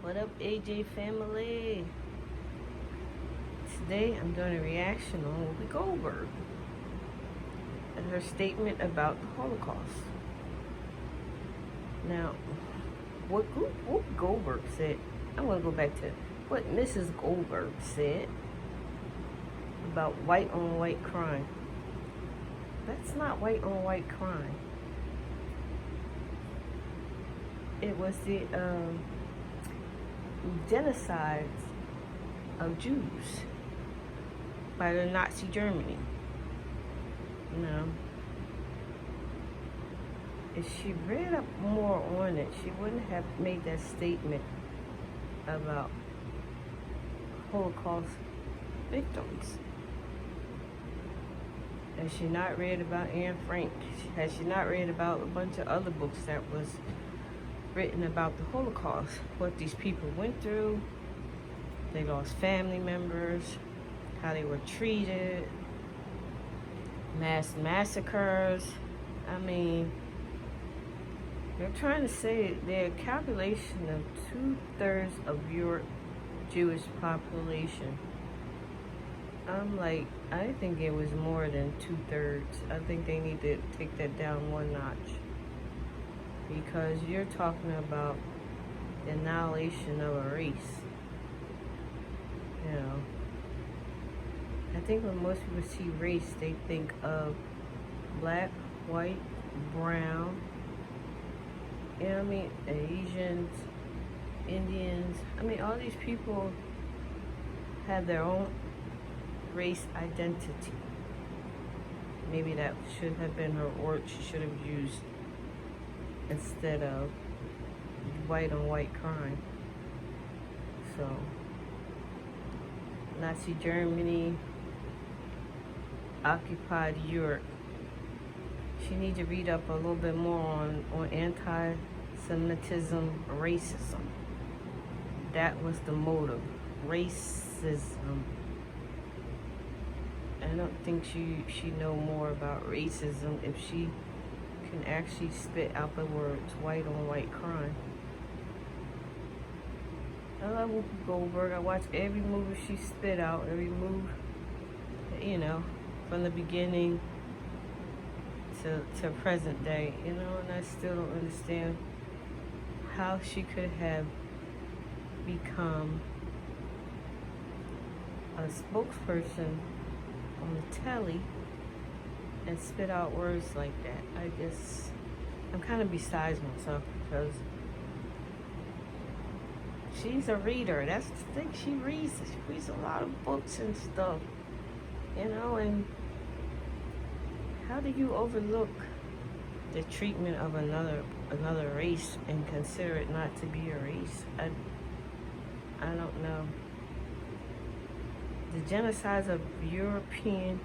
What up, AJ family? Today I'm doing a reaction on Whoopi Goldberg and her statement about the Holocaust. Now, what Whoopi Goldberg said, I'm going to go back to what Mrs. Goldberg said about white on white crime. That's not white on white crime. It was the genocides of Jews by the Nazi Germany. If she read up more on it, she wouldn't have made that statement about Holocaust victims. Has she not read about Anne Frank? Has she not read about a bunch of other books that was written about the Holocaust, what these people went through? They lost family members, how they were treated, mass massacres. I mean, they're trying to say their calculation of 2/3 of your Jewish population. I'm like, I think it was more than 2/3. I think they need to take that down one notch. Because you're talking about the annihilation of a race. I think when most people see race, they think of black, white, brown, Asians, Indians. All these people have their own race identity. Maybe that should have been her word she should have used instead of white on white crime. So, Nazi Germany occupied Europe. She needs to read up a little bit more on anti-Semitism, racism. That was the motive, racism. I don't think she know more about racism if she can actually spit out the words white on white crime. I love Whoopi Goldberg. I watch every movie she spit out, every move, from the beginning to present day, and I still don't understand how she could have become a spokesperson on the telly and spit out words like that. I'm kind of besides myself because she's a reader. That's the thing. She reads a lot of books and stuff, and how do you overlook the treatment of another race and consider it not to be a race? I don't know. The genocides of European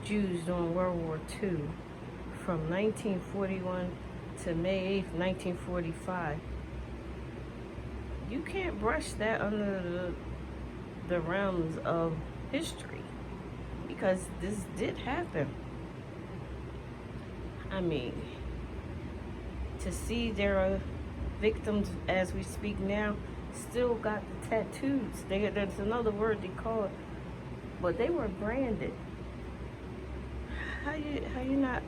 Jews during World War II from 1941 to May 8th, 1945. You can't brush that under the realms of history because this did happen. To see there are victims as we speak now still got the tattoos. There's another word they call it, but they were branded. How you not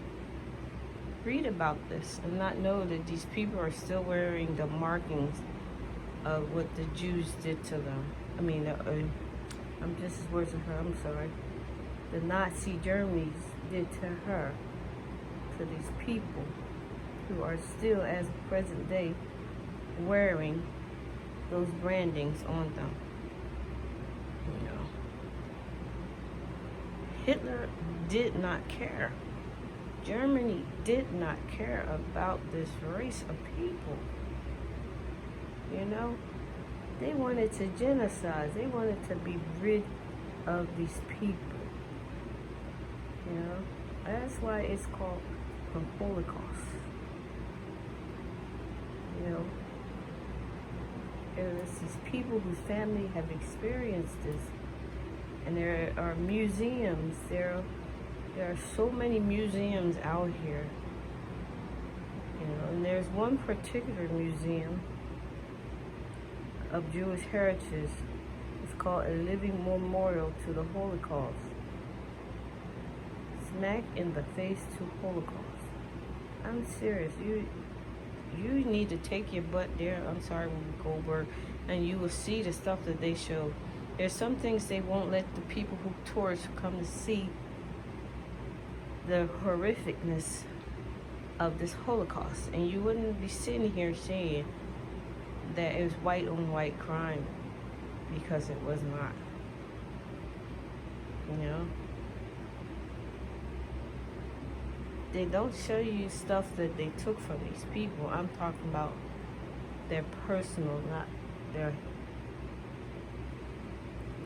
read about this and not know that these people are still wearing the markings of what the Jews did to them? I'm just as words of her. I'm sorry. The Nazi Germany did to her, to these people who are still, as present day, wearing those brandings on them. Hitler did not care. Germany did not care about this race of people. They wanted to genocide. They wanted to be rid of these people. That's why it's called the Holocaust. There's these people whose family have experienced this, and there are museums. There are so many museums out here. And there's one particular museum of Jewish heritage. It's called A Living Memorial to the Holocaust. Smack in the face to Holocaust. I'm serious. You need to take your butt there. I'm sorry, Whoopi Goldberg, and you will see the stuff that they show. There's some things they won't let the people who tourists come to see the horrificness of this Holocaust, and you wouldn't be sitting here saying that it was white on white crime, because it was not. You know, they don't show you stuff that they took from these people. I'm talking about their personal, not their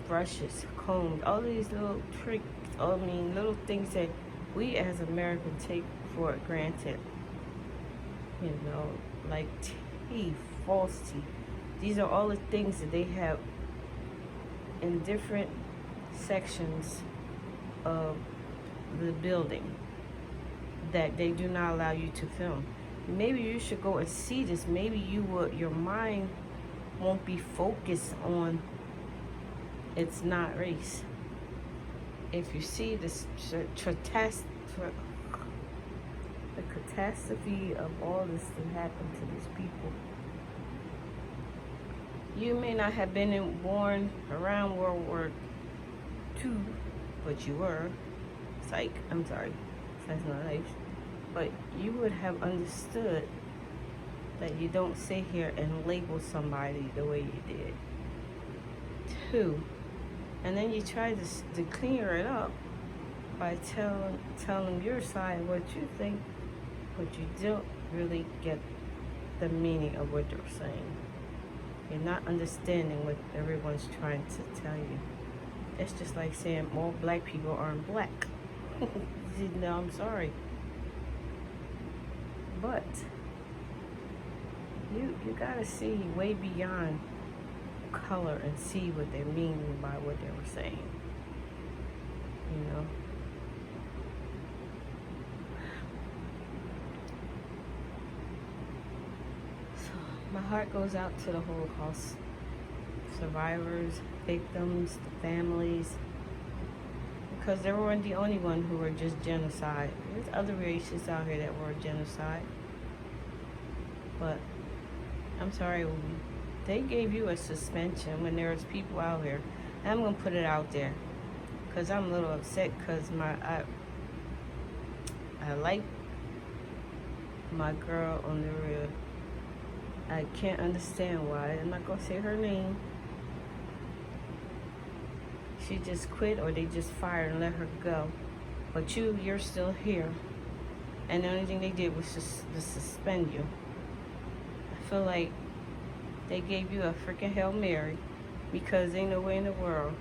brushes, combs, all these little tricks, little things that we as Americans take for granted. You know, like teeth, false teeth. These are all the things that they have in different sections of the building that they do not allow you to film. Maybe you should go and see this. Maybe your mind won't be focused on it's not race. If you see this the catastrophe of all this that happened to these people, you may not have been born around World War II, but you were. Psych, I'm sorry, that's not nice. But you would have understood that you don't sit here and label somebody the way you did. 2, and then you try to clear it up by telling your side what you think, but you don't really get the meaning of what they're saying. You're not understanding what everyone's trying to tell you. It's just like saying all black people aren't black. No, I'm sorry. But you gotta see way beyond color and see what they mean by what they were saying. You know? So my heart goes out to the Holocaust survivors, victims, the families, because they weren't the only one who were just genocide. There's other races out here that were genocide. But I'm sorry, they gave you a suspension when there was people out here. And I'm gonna put it out there because I'm a little upset because I like my girl on the real. I can't understand why. I'm not gonna say her name. She just quit, or they just fired and let her go. But you're still here, and the only thing they did was just to suspend you. I feel like they gave you a freaking Hail Mary, because ain't no way in the world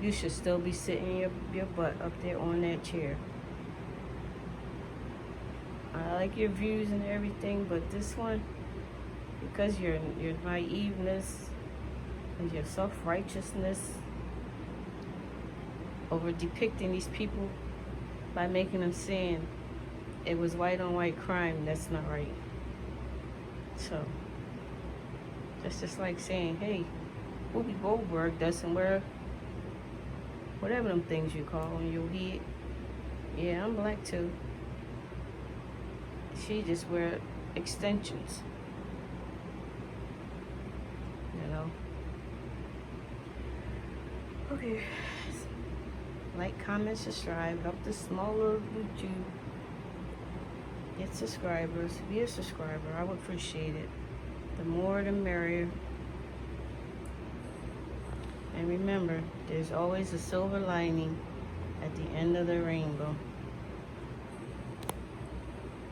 you should still be sitting your butt up there on that chair. I like your views and everything, but this one, because your naiveness and your self-righteousness over depicting these people by making them saying it was white on white crime, that's not right. So that's just like saying, hey, Whoopi Goldberg doesn't wear whatever them things you call on your head. Yeah, I'm black too. She just wear extensions. You know? Okay. Like, comment, subscribe. Help this small little YouTube get subscribers. Be a subscriber. I would appreciate it. The more the merrier. And remember, there's always a silver lining at the end of the rainbow.